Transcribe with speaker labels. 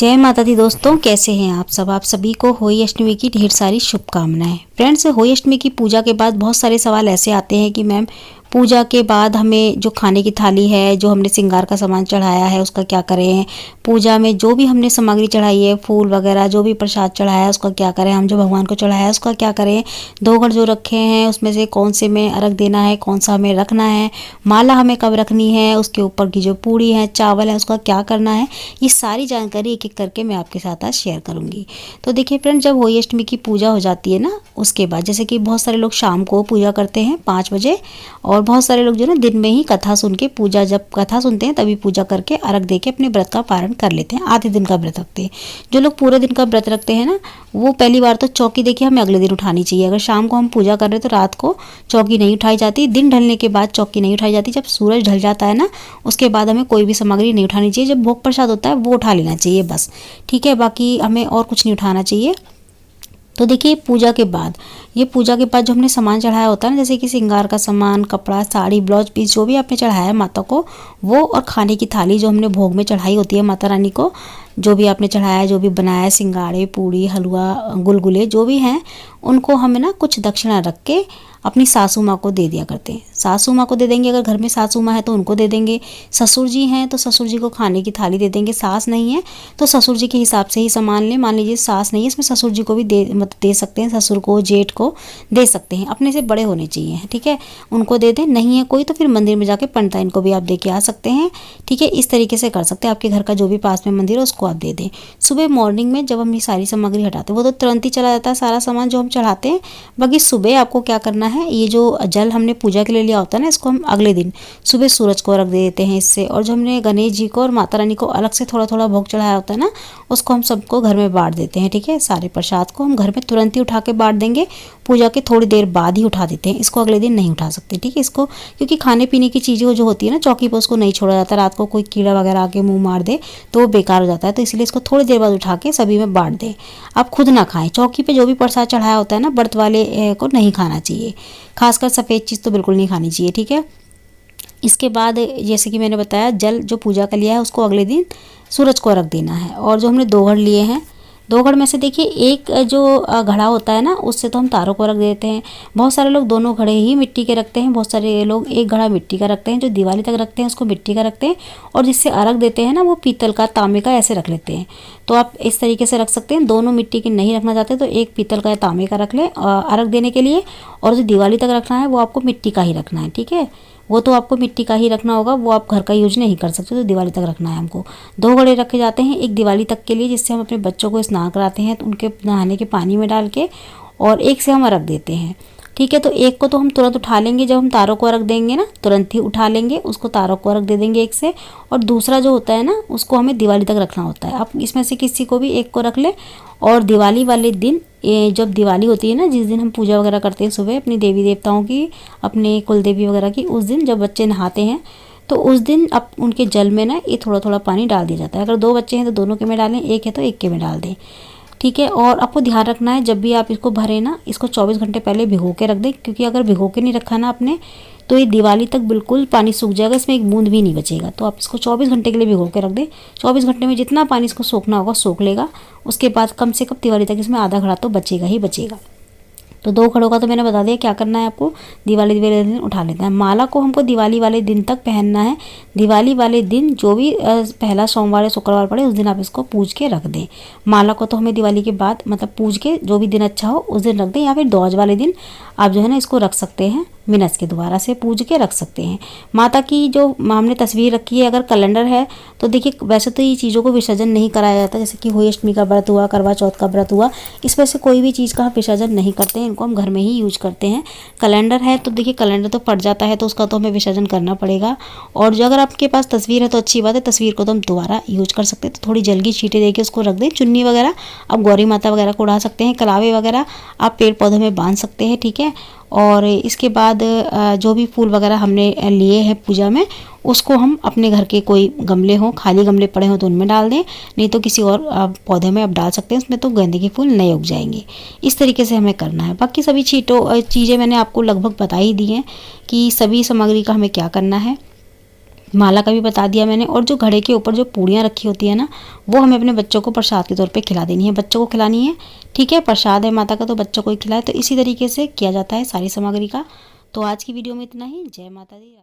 Speaker 1: जय माता दी दोस्तों, कैसे हैं आप सब। आप सभी को होली अष्टमी की ढेर सारी शुभकामनाएं। फ्रेंड्स, होली अष्टमी की पूजा के बाद बहुत सारे सवाल ऐसे आते हैं कि मैम पूजा के बाद हमें जो खाने की थाली है, जो हमने श्रृंगार का सामान चढ़ाया है, उसका क्या करें। पूजा में जो भी हमने सामग्री चढ़ाई है, फूल वगैरह जो भी प्रसाद चढ़ाया है उसका क्या करें, हम जो भगवान को चढ़ाया है उसका क्या करें। दो घड़ जो रखे हैं उसमें से कौन से में अर्घ देना है, कौन सा हमें रखना है, माला हमें कब रखनी है, उसके ऊपर की जो पूड़ी है, चावल है, उसका क्या करना है। ये सारी जानकारी एक एक करके मैं आपके साथ आज शेयर करूंगी। तो देखिए फ्रेंड, जब होली अष्टमी की पूजा हो जाती है ना, उसके बाद जैसे कि बहुत सारे लोग शाम को पूजा करते हैं 5 बजे, और बहुत सारे लोग जो ना दिन में ही कथा सुन के पूजा, जब कथा सुनते हैं तभी पूजा करके अर्घ दे के अपने व्रत का पारण कर लेते हैं। आधे दिन का व्रत रखते हैं। जो लोग पूरे दिन का व्रत रखते हैं ना, वो पहली बार तो चौकी देखिए हमें अगले दिन उठानी चाहिए। अगर शाम को हम पूजा कर रहे हैं तो रात को चौकी नहीं उठाई जाती। दिन ढलने के बाद चौकी नहीं उठाई जाती। जब सूरज ढल जाता है ना, उसके बाद हमें कोई भी सामग्री नहीं उठानी चाहिए। जब भोग प्रसाद होता है वो उठा लेना चाहिए बस, ठीक है। बाकी हमें और कुछ नहीं उठाना चाहिए। तो देखिए पूजा के बाद, ये पूजा के बाद जो हमने सामान चढ़ाया होता है ना, जैसे कि श्रृंगार का सामान, कपड़ा, साड़ी, ब्लाउज पीस, जो भी आपने चढ़ाया है माता को, वो और खाने की थाली जो हमने भोग में चढ़ाई होती है माता रानी को, जो भी आपने चढ़ाया, जो भी बनाया, सिंगाड़े, पूड़ी, हलवा, गुलगुले जो भी हैं, उनको हमें ना कुछ दक्षिणा रख के अपनी सासू माँ को दे दिया करते हैं। सासू माँ को दे देंगे, अगर घर में सासू माँ है तो उनको दे देंगे। ससुर जी हैं तो ससुर जी को खाने की थाली दे देंगे। सास नहीं है तो ससुर जी के हिसाब से ही सामान लें। मान लीजिए सास नहीं है, इसमें ससुर जी को भी दे सकते हैं। ससुर को, जेठ को दे सकते हैं। अपने से बड़े होने चाहिए, ठीक है, उनको दे दें। नहीं है कोई तो फिर मंदिर में जाके पंडिताइन को भी आप दे के आ सकते हैं, ठीक है। इस तरीके से कर सकते हैं। आपके घर का जो भी पास में मंदिर है उसको आप दे दें। सुबह मॉर्निंग में जब हम ये सारी सामग्री हटाते हैं, वो तो तुरंत ही चला जाता है सारा सामान जो हम चढ़ाते हैं। बाकी सुबह आपको क्या करना है, ये जो जल हमने पूजा के लिए लिया होता है ना, इसको हम अगले दिन सुबह सूरज को रख देते हैं इससे। और जो हमने गणेश जी को और माता रानी को अलग से थोड़ा थोड़ा भोग चढ़ाया होता है ना, उसको हम सबको घर में बांट देते हैं, ठीक है। सारे प्रसाद को हम घर में तुरंत ही उठा के बांट देंगे। पूजा के थोड़ी देर बाद ही उठा देते हैं, इसको अगले दिन नहीं उठा सकते, ठीक है। इसको क्योंकि खाने पीने की चीज़ें जो होती है ना चौकी पर, उसको नहीं छोड़ा जाता। रात को कोई कीड़ा वगैरह आके मुंह मार दे तो वो बेकार हो जाता है। तो इसलिए इसको थोड़ी देर बाद उठा के सभी में बांट दें। आप खुद ना खाएं। चौकी पे जो भी प्रसाद चढ़ाया होता है ना, व्रत वाले को नहीं खाना चाहिए। खासकर सफ़ेद चीज़ तो बिल्कुल नहीं खानी चाहिए, ठीक है। इसके बाद जैसे कि मैंने बताया, जल जो पूजा का लिया है उसको अगले दिन सूरज को रख देना है। और जो हमने 2 घड़ लिए हैं, 2 घड़ में से देखिए एक जो घड़ा होता है ना, उससे तो हम तारों को रख देते हैं। बहुत सारे लोग दोनों घड़े ही मिट्टी के रखते हैं। बहुत सारे लोग एक घड़ा मिट्टी का रखते हैं। जो दिवाली तक रखते हैं उसको मिट्टी का रखते हैं। और जिससे अर्घ देते हैं ना, वो पीतल का, तांबे का ऐसे रख लेते हैं। तो आप इस तरीके से रख सकते हैं। दोनों मिट्टी के नहीं रखना चाहते तो एक पीतल का या तांबे का रख लें अर्घ देने के लिए। और जो दिवाली तक रखना है वो आपको मिट्टी का ही रखना है, ठीक है। वो तो आपको मिट्टी का ही रखना होगा, वो आप घर का यूज नहीं कर सकते। तो दिवाली तक रखना है हमको। 2 घड़े रखे जाते हैं, एक दिवाली तक के लिए जिससे हम अपने बच्चों को स्नान कराते हैं तो उनके नहाने के पानी में डाल के, और एक से हम रख देते हैं, ठीक है। तो एक को तो हम तुरंत उठा लेंगे, जब हम तारों को रख देंगे ना तुरंत ही उठा लेंगे, उसको तारों को रख दे देंगे एक से। और दूसरा जो होता है ना, उसको हमें दिवाली तक रखना होता है। आप इसमें से किसी को भी एक को रख लें। और दिवाली वाले दिन, जब दिवाली होती है ना, जिस दिन हम पूजा वगैरह करते हैं सुबह अपनी देवी देवताओं की, अपने कुल देवी वगैरह की, उस दिन जब बच्चे नहाते हैं तो उस दिन अब उनके जल में ना ये थोड़ा थोड़ा पानी डाल दिया जाता है। अगर 2 बच्चे हैं तो दोनों के में डालें, एक है तो एक के में डाल दें, ठीक है। और आपको ध्यान रखना है, जब भी आप इसको भरें ना, इसको 24 घंटे पहले भिगो के रख दें। क्योंकि अगर भिगो के नहीं रखा ना आपने, तो ये दिवाली तक बिल्कुल पानी सूख जाएगा, इसमें एक बूंद भी नहीं बचेगा। तो आप इसको 24 घंटे के लिए भिगो के रख दें। 24 घंटे में जितना पानी इसको सोखना होगा सोख लेगा। उसके बाद कम से कम दिवाली तक इसमें आधा घड़ा तो बचेगा ही बचेगा। तो 2 घड़ों का तो मैंने बता दिया क्या करना है आपको। दिवाली वाले दिन उठा लेना है। माला को हमको दिवाली वाले दिन तक पहनना है। दिवाली वाले दिन जो भी पहला सोमवार या शुक्रवार पड़े उस दिन आप इसको पूज के रख दें। माला को तो हमें दिवाली के बाद, मतलब पूज के जो भी दिन अच्छा हो उस दिन रख दें, या फिर ध्वज वाले दिन आप जो है ना इसको रख सकते हैं। मिनस के दोबारा से पूज के रख सकते हैं। माता की जो हमने तस्वीर रखी है, अगर कैलेंडर है तो देखिए वैसे तो ये चीज़ों को विसर्जन नहीं कराया जाता। जैसे कि होली अष्टमी का व्रत हुआ, करवा चौथ का व्रत हुआ, इस वजह से कोई भी चीज़ का विसर्जन नहीं करते हैं। इनको हम घर में ही यूज करते हैं। कैलेंडर है तो देखिए कैलेंडर तो फट जाता है तो उसका तो हमें विसर्जन करना पड़ेगा। और जो अगर आपके पास तस्वीर है तो अच्छी बात है, तस्वीर को तो हम दोबारा यूज कर सकते हैं। तो थोड़ी जल की छींटे देके उसको रख दें। चुन्नी वगैरह आप गौरी माता वगैरह को उड़ा सकते हैं। कलावे वगैरह आप पेड़ पौधों में बांध सकते हैं, ठीक है। और इसके बाद जो भी फूल वगैरह हमने लिए हैं पूजा में, उसको हम अपने घर के कोई गमले हों, खाली गमले पड़े हों तो उनमें डाल दें। नहीं तो किसी और पौधे में आप डाल सकते हैं, उसमें तो गेंदे के फूल नए उग जाएंगे। इस तरीके से हमें करना है। बाकी सभी चीज़ें मैंने आपको लगभग बता ही दी हैं कि सभी सामग्री का हमें क्या करना है। माला का भी बता दिया मैंने। और जो घड़े के ऊपर जो पूड़ियाँ रखी होती है ना, वो हमें अपने बच्चों को प्रसाद के तौर पे खिला देनी है, बच्चों को खिलानी है। ठीक है, प्रसाद है माता का तो बच्चों को ही खिलाए। तो इसी तरीके से किया जाता है सारी सामग्री का। तो आज की वीडियो में इतना ही। जय माता दी।